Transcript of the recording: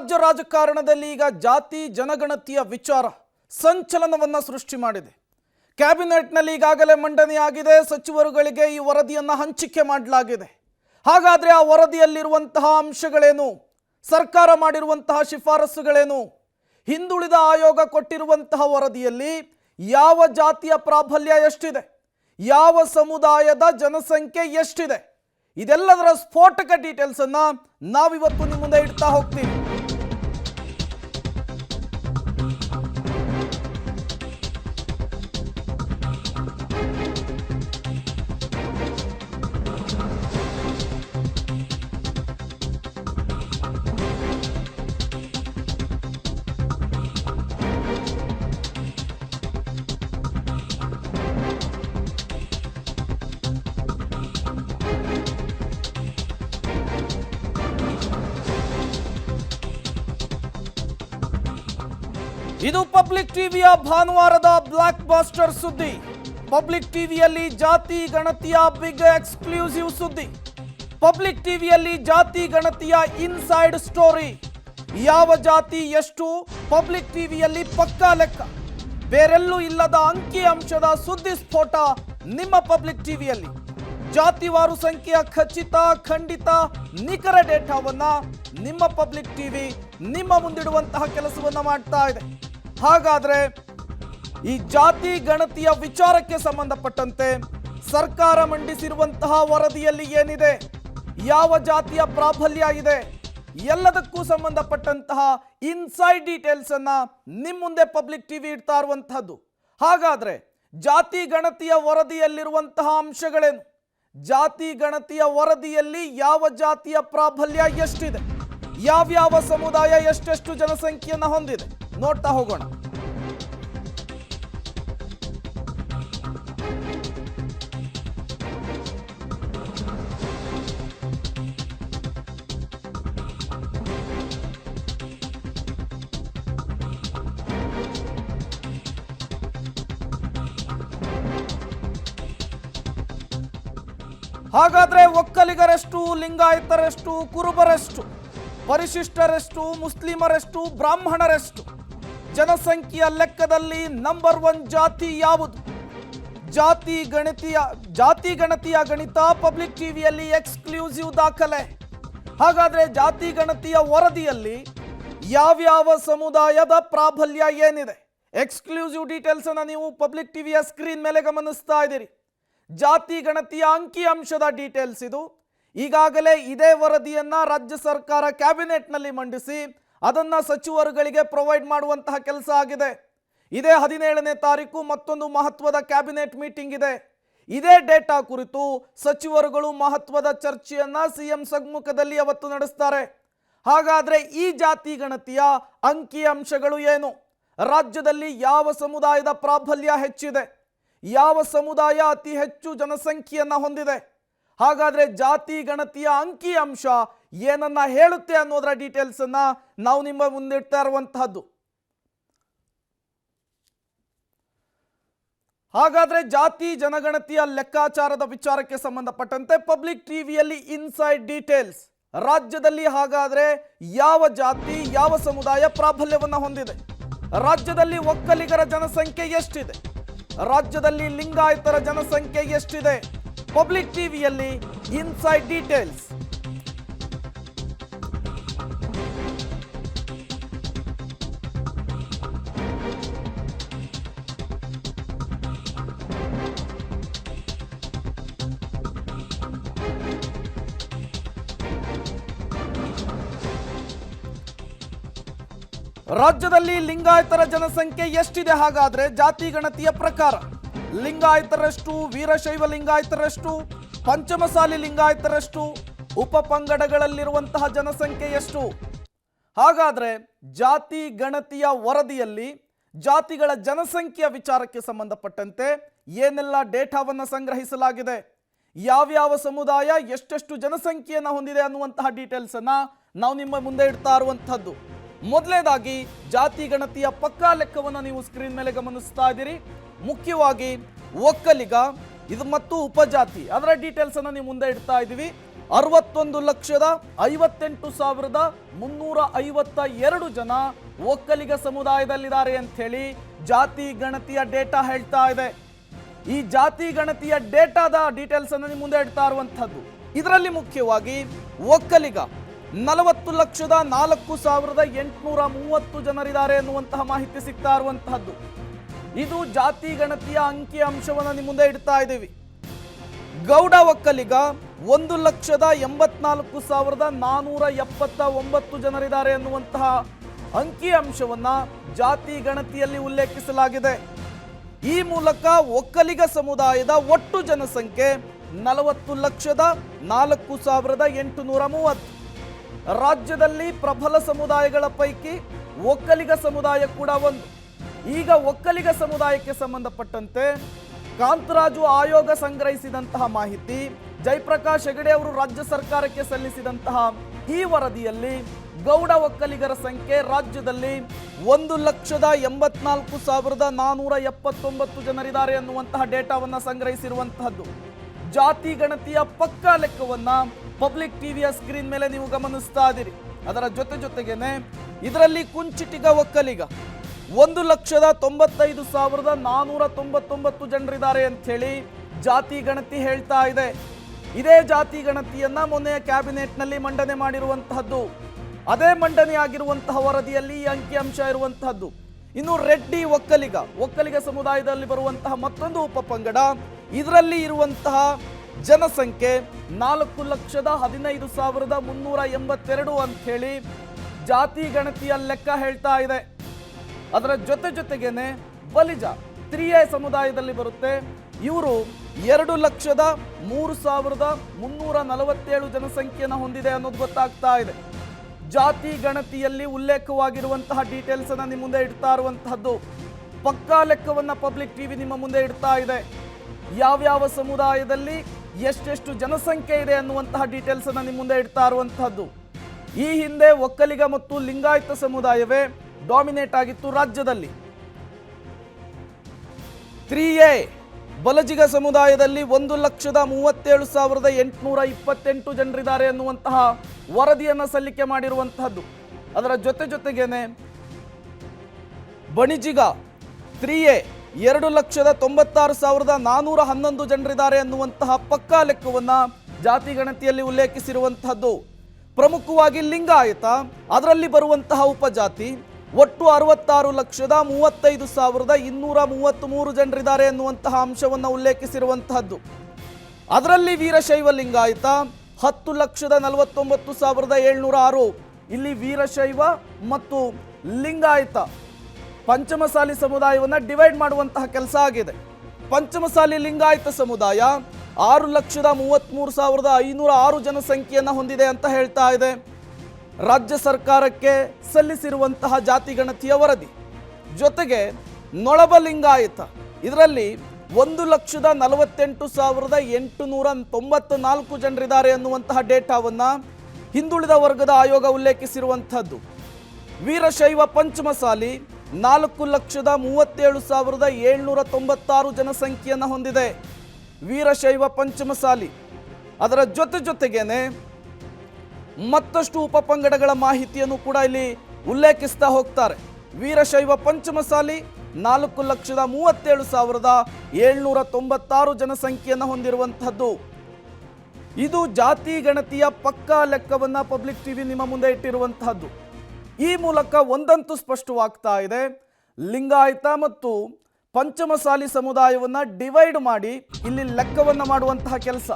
ರಾಜ್ಯ ರಾಜಕಾರಣದಲ್ಲಿ ಈಗ ಜಾತಿ ಜನಗಣತಿಯ ವಿಚಾರ ಸಂಚಲನವನ್ನ ಸೃಷ್ಟಿ ಮಾಡಿದೆ. ಕ್ಯಾಬಿನೆಟ್ನಲ್ಲಿ ಈಗಾಗಲೇ ಮಂಡನೆಯಾಗಿದೆ. ಸಚಿವರುಗಳಿಗೆ ಈ ವರದಿಯನ್ನು ಹಂಚಿಕೆ ಮಾಡಲಾಗಿದೆ. ಹಾಗಾದರೆ ಆ ವರದಿಯಲ್ಲಿರುವಂತಹ ಅಂಶಗಳೇನು? ಸರ್ಕಾರ ಮಾಡಿರುವಂತಹ ಶಿಫಾರಸುಗಳೇನು? ಹಿಂದುಳಿದ ಆಯೋಗ ಕೊಟ್ಟಿರುವಂತಹ ವರದಿಯಲ್ಲಿ ಯಾವ ಜಾತಿಯ ಪ್ರಾಬಲ್ಯ ಎಷ್ಟಿದೆ, ಯಾವ ಸಮುದಾಯದ ಜನಸಂಖ್ಯೆ ಎಷ್ಟಿದೆ, ಇದೆಲ್ಲದರ ಸ್ಫೋಟಕ ಡೀಟೇಲ್ಸ್ ಅನ್ನ ನಾವಿವತ್ತು ನಿಮ್ಮ ಮುಂದೆ ಇಡ್ತಾ ಹೋಗ್ತೀವಿ. ಇದು ಪಬ್ಲಿಕ್ ಟಿವಿಯ ಭಾನುವಾರದ ಬ್ಲಾಕ್ ಬಾಸ್ಟರ್ ಸುದ್ದಿ. ಪಬ್ಲಿಕ್ ಟಿವಿಯಲ್ಲಿ ಜಾತಿ ಗಣತಿಯ ಬಿಗ್ ಎಕ್ಸ್ಕ್ಲೂಸಿವ್ ಸುದ್ದಿ. ಪಬ್ಲಿಕ್ ಟಿವಿಯಲ್ಲಿ ಜಾತಿ ಗಣತಿಯ ಇನ್ಸೈಡ್ ಸ್ಟೋರಿ. ಯಾವ ಜಾತಿ ಎಷ್ಟು, ಪಬ್ಲಿಕ್ ಟಿವಿಯಲ್ಲಿ ಪಕ್ಕಾ ಲೆಕ್ಕ. ಬೇರೆಲ್ಲೂ ಇಲ್ಲದ ಅಂಕಿ ಅಂಶದ ಸುದ್ದಿ ಸ್ಫೋಟ ನಿಮ್ಮ ಪಬ್ಲಿಕ್ ಟಿವಿಯಲ್ಲಿ. ಜಾತಿವಾರು ಸಂಖ್ಯೆಯ ಖಚಿತ, ಖಂಡಿತ, ನಿಖರ ಡೇಟಾವನ್ನ ನಿಮ್ಮ ಪಬ್ಲಿಕ್ ಟಿವಿ ನಿಮ್ಮ ಮುಂದಿಡುವಂತಹ ಕೆಲಸವನ್ನ ಮಾಡ್ತಾ ಇದೆ. ಹಾಗಾದ್ರೆ ಈ ಜಾತಿ ಗಣತಿಯ ವಿಚಾರಕ್ಕೆ ಸಂಬಂಧಪಟ್ಟಂತೆ ಸರ್ಕಾರ ಮಂಡಿಸಿರುವಂತಹ ವರದಿಯಲ್ಲಿ ಏನಿದೆ, ಯಾವ ಜಾತಿಯ ಪ್ರಾಬಲ್ಯ ಇದೆ, ಎಲ್ಲದಕ್ಕೂ ಸಂಬಂಧಪಟ್ಟಂತಹ ಇನ್ಸೈಡ್ ಡೀಟೇಲ್ಸ್ ಅನ್ನ ನಿಮ್ಮ ಮುಂದೆ ಪಬ್ಲಿಕ್ ಟಿವಿ ಇಡ್ತಾ ಇರುವಂತಹದ್ದು. ಹಾಗಾದ್ರೆ ಜಾತಿ ಗಣತಿಯ ವರದಿಯಲ್ಲಿರುವಂತಹ ಅಂಶಗಳೇನು? ಜಾತಿ ಗಣತಿಯ ವರದಿಯಲ್ಲಿ ಯಾವ ಜಾತಿಯ ಪ್ರಾಬಲ್ಯ ಎಷ್ಟಿದೆ, ಯಾವ್ಯಾವ ಸಮುದಾಯ ಎಷ್ಟೆಷ್ಟು ಜನಸಂಖ್ಯೆಯನ್ನು ಹೊಂದಿದೆ, ನೋಡ್ತಾ ಹೋಗೋಣ. ಹಾಗಾದ್ರೆ ಒಕ್ಕಲಿಗರೆಷ್ಟು, ಲಿಂಗಾಯತರೆಷ್ಟು, ಕುರುಬರೆಷ್ಟು, ಪರಿಶಿಷ್ಟರೆಷ್ಟು, ಮುಸ್ಲಿಮರೆಷ್ಟು, ಬ್ರಾಹ್ಮಣರೆಷ್ಟು, ಜನಸಂಖ್ಯೆಯ ಲೆಕ್ಕದಲ್ಲಿ ನಂಬರ್ 1 ಜಾತಿ ಯಾವುದು? ಜಾತಿ ಗಣತಿಯ ಗಣಿತ ಪಬ್ಲಿಕ್ ಟಿವಿಯಲ್ಲಿ ಎಕ್ಸ್ಕ್ಲೂಸಿವ್ ದಾಖಲೆ. ಹಾಗಾದ್ರೆ ಜಾತಿ ಗಣತಿಯ ವರದಿಯಲ್ಲಿ ಯಾವ್ಯಾವ ಸಮುದಾಯದ ಪ್ರಾಬಲ್ಯ ಏನಿದೆ, ಎಕ್ಸ್ಕ್ಲೂಸಿವ್ ಡೀಟೇಲ್ಸ್ ಅನ್ನ ನೀವು ಪಬ್ಲಿಕ್ ಟಿವಿಯ ಸ್ಕ್ರೀನ್ ಮೇಲೆ ಗಮನಿಸ್ತಾ ಇದ್ದೀರಿ. ಜಾತಿ ಗಣತಿಯ ಅಂಕಿ ಅಂಶದ ಡೀಟೇಲ್ಸ್ ಇದು. ಈಗಾಗಲೇ ಇದೇ ವರದಿಯನ್ನ ರಾಜ್ಯ ಸರ್ಕಾರ ಕ್ಯಾಬಿನೆಟ್ನಲ್ಲಿ ಮಂಡಿಸಿ ಅದನ್ನ ಸಚಿವರುಗಳಿಗೆ ಪ್ರೊವೈಡ್ ಮಾಡುವಂತಹ ಕೆಲಸ ಆಗಿದೆ. ಇದೇ 17ನೇ ತಾರೀಕು ಮತ್ತೊಂದು ಮಹತ್ವದ ಕ್ಯಾಬಿನೆಟ್ ಮೀಟಿಂಗ್ ಇದೆ. ಇದೇ ಡೇಟಾ ಕುರಿತು ಸಚಿವರುಗಳು ಮಹತ್ವದ ಚರ್ಚೆಯನ್ನ ಸಿಎಂ ಸಮ್ಮುಖದಲ್ಲಿ ಅವತ್ತು ನಡೆಸ್ತಾರೆ. ಹಾಗಾದ್ರೆ ಈ ಜಾತಿ ಗಣತಿಯ ಅಂಕಿ ಅಂಶಗಳು ಏನು? ರಾಜ್ಯದಲ್ಲಿ ಯಾವ ಸಮುದಾಯದ ಪ್ರಾಬಲ್ಯ ಹೆಚ್ಚಿದೆ, ಯಾವ ಸಮುದಾಯ ಅತಿ ಹೆಚ್ಚು ಜನಸಂಖ್ಯೆಯನ್ನ ಹೊಂದಿದೆ? ಹಾಗಾದ್ರೆ ಜಾತಿ ಗಣತಿಯ ಅಂಕಿ ಅಂಶ ಏನನ್ನ ಹೇಳುತ್ತೆ ಅನ್ನೋದರ ಡೀಟೇಲ್ಸ್ ಅನ್ನ ನಾವು ನಿಮ್ಮ ಮುಂದಿಡ್ತಾ ಇರುವಂತಹದ್ದು. ಹಾಗಾದ್ರೆ ಜಾತಿ ಜನಗಣತಿಯ ಲೆಕ್ಕಾಚಾರದ ವಿಚಾರಕ್ಕೆ ಸಂಬಂಧಪಟ್ಟಂತೆ ಪಬ್ಲಿಕ್ ಟಿವಿಯಲ್ಲಿ ಇನ್ಸೈಡ್ ಡೀಟೇಲ್ಸ್. ರಾಜ್ಯದಲ್ಲಿ ಹಾಗಾದ್ರೆ ಯಾವ ಜಾತಿ, ಯಾವ ಸಮುದಾಯ ಪ್ರಾಬಲ್ಯವನ್ನ ಹೊಂದಿದೆ? ರಾಜ್ಯದಲ್ಲಿ ಒಕ್ಕಲಿಗರ ಜನಸಂಖ್ಯೆ ಎಷ್ಟಿದೆ? ರಾಜ್ಯದಲ್ಲಿ ಲಿಂಗಾಯತರ ಜನಸಂಖ್ಯೆ ಎಷ್ಟಿದೆ? ಪಬ್ಲಿಕ್ ಟಿವಿಯಲ್ಲಿ ಇನ್ಸೈಡ್ ಡೀಟೇಲ್ಸ್. ರಾಜ್ಯದಲ್ಲಿ ಲಿಂಗಾಯತರ ಜನಸಂಖ್ಯೆ ಎಷ್ಟಿದೆ? ಹಾಗಾದ್ರೆ ಜಾತಿ ಗಣತಿಯ ಪ್ರಕಾರ ಲಿಂಗಾಯತರಷ್ಟು, ವೀರಶೈವ ಲಿಂಗಾಯತರಷ್ಟು, ಪಂಚಮಸಾಲಿ ಲಿಂಗಾಯತರಷ್ಟು, ಉಪಪಂಗಡಗಳಲ್ಲಿರುವಂತಹ ಜನಸಂಖ್ಯೆ ಎಷ್ಟು? ಹಾಗಾದ್ರೆ ಜಾತಿ ಗಣತಿಯ ವರದಿಯಲ್ಲಿ ಜಾತಿಗಳ ಜನಸಂಖ್ಯೆಯ ವಿಚಾರಕ್ಕೆ ಸಂಬಂಧಪಟ್ಟಂತೆ ಏನೆಲ್ಲ ಡೇಟಾವನ್ನು ಸಂಗ್ರಹಿಸಲಾಗಿದೆ, ಯಾವ್ಯಾವ ಸಮುದಾಯ ಎಷ್ಟೆಷ್ಟು ಜನಸಂಖ್ಯೆಯನ್ನು ಹೊಂದಿದೆ ಅನ್ನುವಂತಹ ಡೀಟೇಲ್ಸ್ ಅನ್ನ ನಾವು ನಿಮ್ಮ ಮುಂದೆ ಇಡ್ತಾ ಇರುವಂತಹದ್ದು. ಮೊದಲನೇದಾಗಿ ಜಾತಿ ಗಣತಿಯ ಪಕ್ಕಾ ಲೆಕ್ಕವನ್ನು ನೀವು ಸ್ಕ್ರೀನ್ ಮೇಲೆ ಗಮನಿಸ್ತಾ ಇದ್ದೀರಿ. ಮುಖ್ಯವಾಗಿ ಒಕ್ಕಲಿಗ ಇದು ಮತ್ತು ಉಪಜಾತಿ ಅದರ ಡೀಟೇಲ್ಸ್ ಅನ್ನು ನೀವು ಮುಂದೆ ಇಡ್ತಾ ಇದ್ದೀವಿ. 61,58,352 ಜನ ಒಕ್ಕಲಿಗ ಸಮುದಾಯದಲ್ಲಿದ್ದಾರೆ ಅಂತ ಹೇಳಿ ಜಾತಿ ಗಣತಿಯ ಡೇಟಾ ಹೇಳ್ತಾ ಇದೆ. ಈ ಜಾತಿ ಗಣತಿಯ ಡೇಟಾದ ಡೀಟೇಲ್ಸ್ ಅನ್ನು ನಿಮ್ಮ ಮುಂದೆ ಇಡ್ತಾ ಇರುವಂತಹದ್ದು. ಇದರಲ್ಲಿ ಮುಖ್ಯವಾಗಿ ಒಕ್ಕಲಿಗ 40,04,830 ಜನರಿದ್ದಾರೆ ಎನ್ನುವಂತಹ ಮಾಹಿತಿ ಸಿಗ್ತಾ ಇರುವಂತಹದ್ದು. ಇದು ಜಾತಿ ಗಣತಿಯ ಅಂಕಿ ಅಂಶವನ್ನು ನಿಮ್ಮ ಮುಂದೆ ಇಡ್ತಾ ಇದ್ದೀವಿ. ಗೌಡ ಒಕ್ಕಲಿಗ 1,84,479 ಜನರಿದ್ದಾರೆ ಎನ್ನುವಂತಹ ಅಂಕಿ ಅಂಶವನ್ನ ಜಾತಿ ಗಣತಿಯಲ್ಲಿ ಉಲ್ಲೇಖಿಸಲಾಗಿದೆ. ಈ ಮೂಲಕ ಒಕ್ಕಲಿಗ ಸಮುದಾಯದ ಒಟ್ಟು ಜನಸಂಖ್ಯೆ 40,04,830. ರಾಜ್ಯದಲ್ಲಿ ಪ್ರಬಲ ಸಮುದಾಯಗಳ ಪೈಕಿ ಒಕ್ಕಲಿಗ ಸಮುದಾಯ ಕೂಡ ಒಂದು. ಈಗ ಒಕ್ಕಲಿಗ ಸಮುದಾಯಕ್ಕೆ ಸಂಬಂಧಪಟ್ಟಂತೆ ಕಾಂತರಾಜು ಆಯೋಗ ಸಂಗ್ರಹಿಸಿದಂತಹ ಮಾಹಿತಿ, ಜಯಪ್ರಕಾಶ್ ಹೆಗಡೆ ಅವರು ರಾಜ್ಯ ಸರ್ಕಾರಕ್ಕೆ ಸಲ್ಲಿಸಿದಂತಹ ಈ ವರದಿಯಲ್ಲಿ ಗೌಡ ಒಕ್ಕಲಿಗರ ಸಂಖ್ಯೆ ರಾಜ್ಯದಲ್ಲಿ 1,84,479 ಜನರಿದ್ದಾರೆ ಎನ್ನುವಂತಹ ಡೇಟಾವನ್ನ ಸಂಗ್ರಹಿಸಿರುವಂತಹದ್ದು. ಜಾತಿ ಗಣತಿಯ ಪಕ್ಕಾ ಲೆಕ್ಕವನ್ನ ಪಬ್ಲಿಕ್ ಟಿವಿಯ ಸ್ಕ್ರೀನ್ ಮೇಲೆ ನೀವು ಗಮನಿಸ್ತಾ ಇದ್ದೀರಿ. ಅದರ ಜೊತೆಗೇನೆ ಇದರಲ್ಲಿ ಕುಂಚಿಟಿಗ ಒಕ್ಕಲಿಗ 1,95,499 ಜನರಿದ್ದಾರೆ ಅಂತ ಹೇಳಿ ಜಾತಿ ಗಣತಿ ಹೇಳ್ತಾ ಇದೆ. ಇದೇ ಜಾತಿ ಗಣತಿಯನ್ನ ಮೊನ್ನೆ ಕ್ಯಾಬಿನೆಟ್ನಲ್ಲಿ ಮಂಡನೆ ಮಾಡಿರುವಂತಹದ್ದು. ಅದೇ ಮಂಡನೆ ಆಗಿರುವಂತಹ ವರದಿಯಲ್ಲಿ ಈ ಅಂಕಿಅಂಶ ಇರುವಂತಹದ್ದು. ಇನ್ನು ರೆಡ್ಡಿ ಒಕ್ಕಲಿಗ ಸಮುದಾಯದಲ್ಲಿ ಬರುವಂತಹ ಮತ್ತೊಂದು ಉಪಪಂಗಡ, ಇದರಲ್ಲಿ ಇರುವಂತಹ ಜನಸಂಖ್ಯೆ 4,15,382 ಅಂತ ಹೇಳಿ ಜಾತಿ ಗಣತಿಯ ಲೆಕ್ಕ ಹೇಳ್ತಾ ಇದೆ. ಅದರ ಜೊತೆಗೇನೆ ಬಲಿಜ 3A ಸಮುದಾಯದಲ್ಲಿ ಬರುತ್ತೆ. ಇವರು 2,03,347 ಜನಸಂಖ್ಯೆಯನ್ನು ಹೊಂದಿದೆ ಅನ್ನೋದು ಗೊತ್ತಾಗ್ತಾ ಇದೆ. ಜಾತಿ ಗಣತಿಯಲ್ಲಿ ಉಲ್ಲೇಖವಾಗಿರುವಂತಹ ಡೀಟೇಲ್ಸ್ ಅನ್ನ ನಿಮ್ಮ ಮುಂದೆ ಇಡ್ತಾ ಇರುವಂತಹದ್ದು. ಪಕ್ಕಾ ಲೆಕ್ಕವನ್ನ ಪಬ್ಲಿಕ್ ಟಿವಿ ನಿಮ್ಮ ಮುಂದೆ ಇಡ್ತಾ ಇದೆ. ಯಾವ್ಯಾವ ಸಮುದಾಯದಲ್ಲಿ ಎಷ್ಟೆಷ್ಟು ಜನಸಂಖ್ಯೆ ಇದೆ ಅನ್ನುವಂತಹ ಡೀಟೇಲ್ಸ್ ಅನ್ನ ನಿಮ್ಮ ಮುಂದೆ ಇಡ್ತಾ ಇರುವಂತಹದ್ದು. ಈ ಹಿಂದೆ ಒಕ್ಕಲಿಗ ಮತ್ತು ಲಿಂಗಾಯತ ಸಮುದಾಯವೇ ಡಾಮಿನೇಟ್ ಆಗಿತ್ತು ರಾಜ್ಯದಲ್ಲಿ. 3A ಬಲಜಿಗ ಸಮುದಾಯದಲ್ಲಿ 1,37,828 ಜನರಿದ್ದಾರೆ ಎನ್ನುವಂತಹ ವರದಿಯನ್ನು ಸಲ್ಲಿಕೆ ಮಾಡಿರುವಂತಹದ್ದು. ಅದರ ಜೊತೆಗೇನೆ ಬಣಿಜಿಗ 3A 2,96,411 ಜನರಿದ್ದಾರೆ ಎನ್ನುವಂತಹ ಪಕ್ಕಾ ಲೆಕ್ಕವನ್ನ ಜಾತಿ ಗಣತಿಯಲ್ಲಿ ಉಲ್ಲೇಖಿಸಿರುವಂತಹದ್ದು. ಪ್ರಮುಖವಾಗಿ ಲಿಂಗಾಯತ, ಅದರಲ್ಲಿ ಬರುವಂತಹ ಉಪಜಾತಿ ಒಟ್ಟು 66,35,233 ಜನರಿದ್ದಾರೆ ಎನ್ನುವಂತಹ ಅಂಶವನ್ನು ಉಲ್ಲೇಖಿಸಿರುವಂತಹದ್ದು. ಅದರಲ್ಲಿ ವೀರಶೈವ ಲಿಂಗಾಯತ 10,49,706. ಇಲ್ಲಿ ವೀರಶೈವ ಮತ್ತು ಲಿಂಗಾಯತ ಪಂಚಮಸಾಲಿ ಸಮುದಾಯವನ್ನು ಡಿವೈಡ್ ಮಾಡುವಂತಹ ಕೆಲಸ ಆಗಿದೆ. ಪಂಚಮಸಾಲಿ ಲಿಂಗಾಯತ ಸಮುದಾಯ 6,33,506 ಜನಸಂಖ್ಯೆಯನ್ನು ಹೊಂದಿದೆ ಅಂತ ಹೇಳ್ತಾ ಇದೆ ರಾಜ್ಯ ಸರ್ಕಾರಕ್ಕೆ ಸಲ್ಲಿಸಿರುವಂತಹ ಜಾತಿ ಗಣತಿಯ ವರದಿ. ಜೊತೆಗೆ ನೊಳಬ ಲಿಂಗಾಯತ, ಇದರಲ್ಲಿ 1,48,894 ಜನರಿದ್ದಾರೆ ಎನ್ನುವಂತಹ ಡೇಟಾವನ್ನ ಹಿಂದುಳಿದ ವರ್ಗದ ಆಯೋಗ ಉಲ್ಲೇಖಿಸಿರುವಂತಹದ್ದು. ವೀರಶೈವ ಪಂಚಮಸಾಲಿ 4,37,796 ಜನಸಂಖ್ಯೆಯನ್ನು ಹೊಂದಿದೆ ವೀರಶೈವ ಪಂಚಮಸಾಲಿ. ಅದರ ಜೊತೆಗೇನೆ ಮತ್ತಷ್ಟು ಉಪಪಂಗಡಗಳ ಮಾಹಿತಿಯನ್ನು ಕೂಡ ಇಲ್ಲಿ ಉಲ್ಲೇಖಿಸ್ತಾ ಹೋಗ್ತಾರೆ. ವೀರಶೈವ ಪಂಚಮಸಾಲಿ 4,37,796 ಜನಸಂಖ್ಯೆಯನ್ನು ಹೊಂದಿರುವಂತಹದ್ದು. ಇದು ಜಾತಿ ಗಣತಿಯ ಪಕ್ಕಾ ಲೆಕ್ಕವನ್ನ ಪಬ್ಲಿಕ್ ಟಿವಿ ನಿಮ್ಮ ಮುಂದೆ ಇಟ್ಟಿರುವಂತಹದ್ದು. ಈ ಮೂಲಕ ಒಂದಂತೂ ಸ್ಪಷ್ಟವಾಗ್ತಾ ಇದೆ, ಲಿಂಗಾಯತ ಮತ್ತು ಪಂಚಮಸಾಲಿ ಸಮುದಾಯವನ್ನ ಡಿವೈಡ್ ಮಾಡಿ ಇಲ್ಲಿ ಲೆಕ್ಕವನ್ನ ಮಾಡುವಂತಹ ಕೆಲಸ